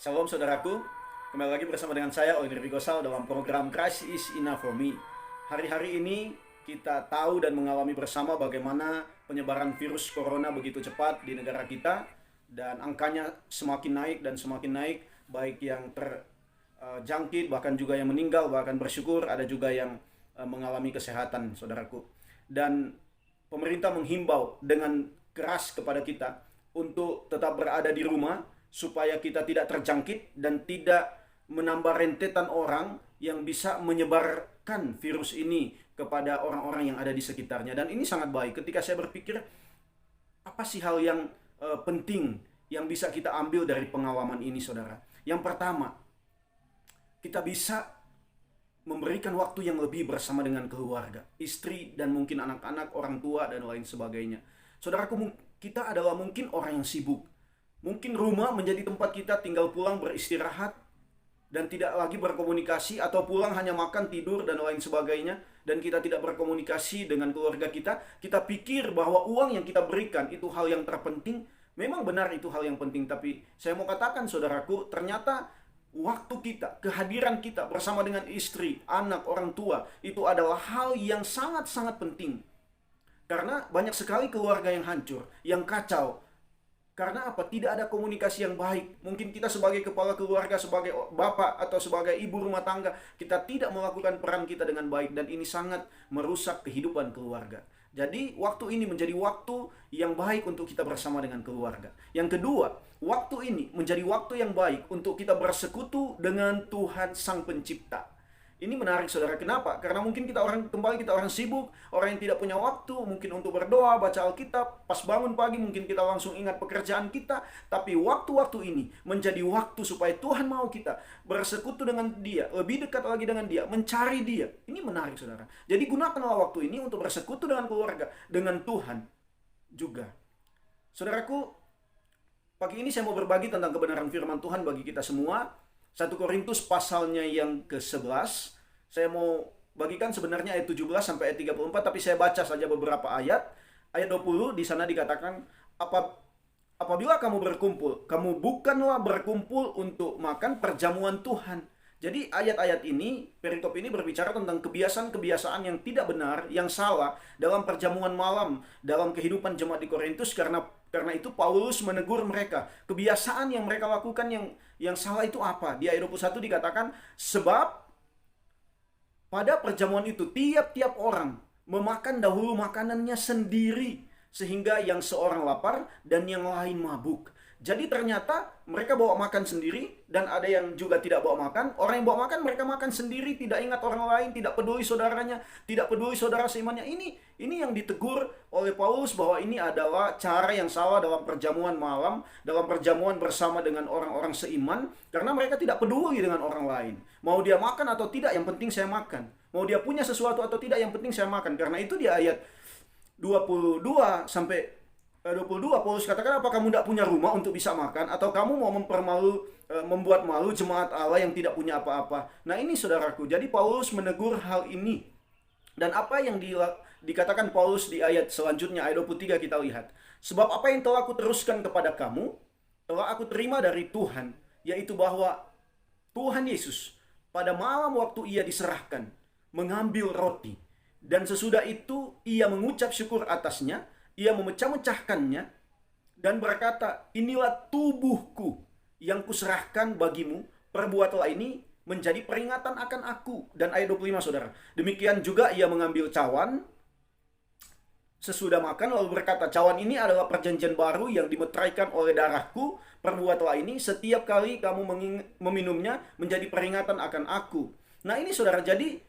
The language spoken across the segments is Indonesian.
Salam saudaraku, kembali lagi bersama dengan saya Oliver Vigosal dalam program Christ is Enough for Me. Hari-hari ini kita tahu dan mengalami bersama bagaimana penyebaran virus corona begitu cepat di negara kita dan angkanya semakin naik dan semakin naik, baik yang terjangkit bahkan juga yang meninggal, bahkan bersyukur ada juga yang mengalami kesehatan saudaraku. Dan pemerintah menghimbau dengan keras kepada kita untuk tetap berada di rumah supaya kita tidak terjangkit dan tidak menambah rentetan orang yang bisa menyebarkan virus ini kepada orang-orang yang ada di sekitarnya. Dan ini sangat baik ketika saya berpikir apa sih hal yang penting yang bisa kita ambil dari pengalaman ini saudara. Yang pertama, kita bisa memberikan waktu yang lebih bersama dengan keluarga, istri dan mungkin anak-anak, orang tua dan lain sebagainya. Saudaraku, kita adalah mungkin orang yang sibuk. Mungkin rumah menjadi tempat kita tinggal pulang beristirahat dan tidak lagi berkomunikasi, atau pulang hanya makan, tidur dan lain sebagainya, dan kita tidak berkomunikasi dengan keluarga kita. Kita pikir bahwa uang yang kita berikan itu hal yang terpenting. Memang benar itu hal yang penting, tapi saya mau katakan saudaraku, ternyata waktu kita, kehadiran kita bersama dengan istri, anak, orang tua itu adalah hal yang sangat-sangat penting. Karena banyak sekali keluarga yang hancur, yang kacau. Karena apa? Tidak ada komunikasi yang baik. Mungkin kita sebagai kepala keluarga, sebagai bapak atau sebagai ibu rumah tangga, kita tidak melakukan peran kita dengan baik, dan ini sangat merusak kehidupan keluarga. Jadi waktu ini menjadi waktu yang baik untuk kita bersama dengan keluarga. Yang kedua, waktu ini menjadi waktu yang baik untuk kita bersekutu dengan Tuhan Sang Pencipta. Ini menarik saudara, kenapa? Karena mungkin kita orang sibuk, orang yang tidak punya waktu mungkin untuk berdoa, baca Alkitab, pas bangun pagi mungkin kita langsung ingat pekerjaan kita, tapi waktu-waktu ini menjadi waktu supaya Tuhan mau kita bersekutu dengan Dia, lebih dekat lagi dengan Dia, mencari Dia. Ini menarik saudara. Jadi gunakanlah waktu ini untuk bersekutu dengan keluarga, dengan Tuhan juga. Saudaraku, pagi ini saya mau berbagi tentang kebenaran firman Tuhan bagi kita semua. 1 Korintus pasalnya yang ke-11. Saya mau bagikan sebenarnya ayat 17 sampai ayat 34, tapi saya baca saja beberapa ayat. Ayat 20 di sana dikatakan, apabila kamu berkumpul, kamu bukanlah berkumpul untuk makan perjamuan Tuhan. Jadi ayat-ayat ini, perikop ini berbicara tentang kebiasaan-kebiasaan yang tidak benar, yang salah dalam perjamuan malam, dalam kehidupan jemaat di Korintus. Karena itu Paulus menegur mereka. Kebiasaan yang mereka lakukan yang salah itu apa? Di ayat 21 dikatakan, sebab pada perjamuan itu tiap-tiap orang memakan dahulu makanannya sendiri, sehingga yang seorang lapar dan yang lain mabuk. Jadi ternyata mereka bawa makan sendiri, dan ada yang juga tidak bawa makan. Orang yang bawa makan, mereka makan sendiri, tidak ingat orang lain, tidak peduli saudaranya, tidak peduli saudara seimannya. Ini yang ditegur oleh Paulus, bahwa ini adalah cara yang salah dalam perjamuan malam, dalam perjamuan bersama dengan orang-orang seiman, karena mereka tidak peduli dengan orang lain. Mau dia makan atau tidak, yang penting saya makan. Mau dia punya sesuatu atau tidak, yang penting saya makan. Karena itu di ayat 22 sampai 22 Paulus katakan, apa kamu tidak punya rumah untuk bisa makan, atau kamu mau membuat malu jemaat Allah yang tidak punya apa-apa. Nah ini saudaraku, jadi Paulus menegur hal ini. Dan apa yang dikatakan Paulus di ayat selanjutnya, ayat 23 kita lihat. Sebab apa yang telah aku teruskan kepada kamu, telah aku terima dari Tuhan, yaitu bahwa Tuhan Yesus pada malam waktu ia diserahkan, mengambil roti, dan sesudah itu ia mengucap syukur atasnya, ia memecah-mecahkannya dan berkata, inilah tubuhku yang kuserahkan bagimu, perbuatlah ini menjadi peringatan akan aku. Dan ayat 25 saudara, demikian juga ia mengambil cawan sesudah makan, lalu berkata, cawan ini adalah perjanjian baru yang dimeteraikan oleh darahku, perbuatlah ini setiap kali kamu meminumnya menjadi peringatan akan aku. Nah ini saudara, jadi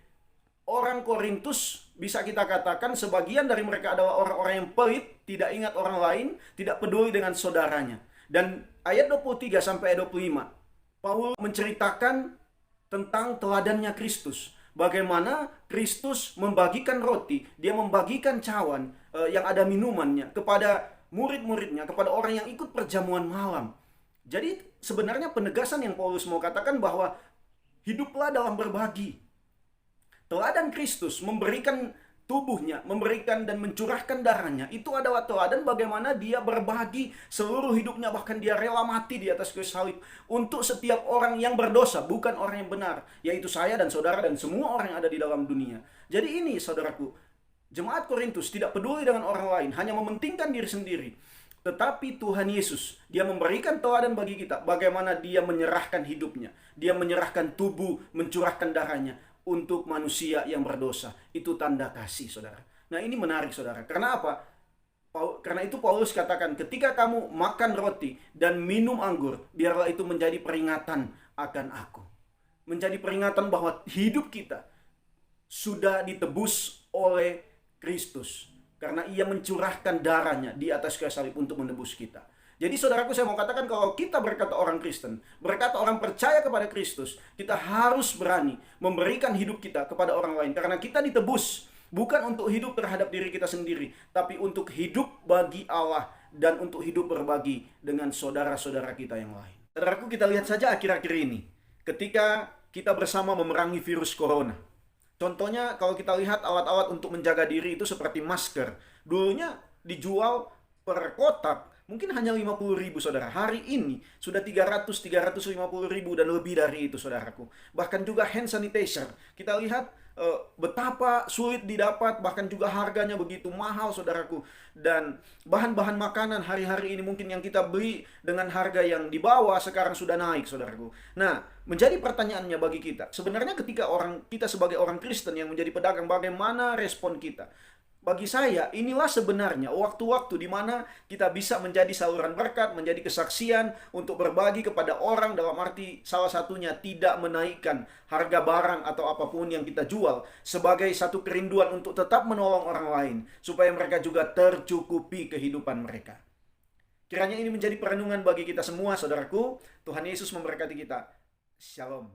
orang Korintus bisa kita katakan sebagian dari mereka adalah orang-orang yang pelit, tidak ingat orang lain, tidak peduli dengan saudaranya. Dan ayat 23 sampai ayat 25, Paulus menceritakan tentang teladannya Kristus. Bagaimana Kristus membagikan roti, dia membagikan cawan yang ada minumannya kepada murid-muridnya, kepada orang yang ikut perjamuan malam. Jadi sebenarnya penegasan yang Paulus mau katakan bahwa hiduplah dalam berbagi. Teladan Kristus memberikan tubuhnya, memberikan dan mencurahkan darahnya, itu adalah teladan bagaimana dia berbagi seluruh hidupnya, bahkan dia rela mati di atas kayu salib untuk setiap orang yang berdosa, bukan orang yang benar, yaitu saya dan saudara dan semua orang yang ada di dalam dunia. Jadi ini saudaraku, jemaat Korintus tidak peduli dengan orang lain, hanya mementingkan diri sendiri. Tetapi Tuhan Yesus, dia memberikan teladan bagi kita bagaimana dia menyerahkan hidupnya, dia menyerahkan tubuh, mencurahkan darahnya untuk manusia yang berdosa. Itu tanda kasih, saudara. Nah, ini menarik, saudara. Karena apa? Karena itu Paulus katakan, ketika kamu makan roti dan minum anggur, biarlah itu menjadi peringatan akan aku. Menjadi peringatan bahwa hidup kita sudah ditebus oleh Kristus. Karena ia mencurahkan darahnya di atas kayu salib untuk menebus kita. Jadi saudaraku, saya mau katakan kalau kita berkata orang Kristen, berkata orang percaya kepada Kristus, kita harus berani memberikan hidup kita kepada orang lain. Karena kita ditebus bukan untuk hidup terhadap diri kita sendiri, tapi untuk hidup bagi Allah dan untuk hidup berbagi dengan saudara-saudara kita yang lain. Saudaraku, kita lihat saja akhir-akhir ini ketika kita bersama memerangi virus corona. Contohnya kalau kita lihat alat-alat untuk menjaga diri itu seperti masker. Dulunya dijual per kotak mungkin hanya 50.000, saudara. Hari ini sudah 350.000 dan lebih dari itu, saudaraku. Bahkan juga hand sanitizer. Kita lihat betapa sulit didapat, bahkan juga harganya begitu mahal, saudaraku. Dan bahan-bahan makanan hari-hari ini mungkin yang kita beli dengan harga yang di bawah sekarang sudah naik, saudaraku. Nah, menjadi pertanyaannya bagi kita, sebenarnya ketika kita sebagai orang Kristen yang menjadi pedagang, bagaimana respon kita? Bagi saya, inilah sebenarnya waktu-waktu di mana kita bisa menjadi saluran berkat, menjadi kesaksian untuk berbagi kepada orang, dalam arti salah satunya tidak menaikkan harga barang atau apapun yang kita jual, sebagai satu kerinduan untuk tetap menolong orang lain, supaya mereka juga tercukupi kehidupan mereka. Kiranya ini menjadi perenungan bagi kita semua, saudaraku. Tuhan Yesus memberkati kita. Shalom.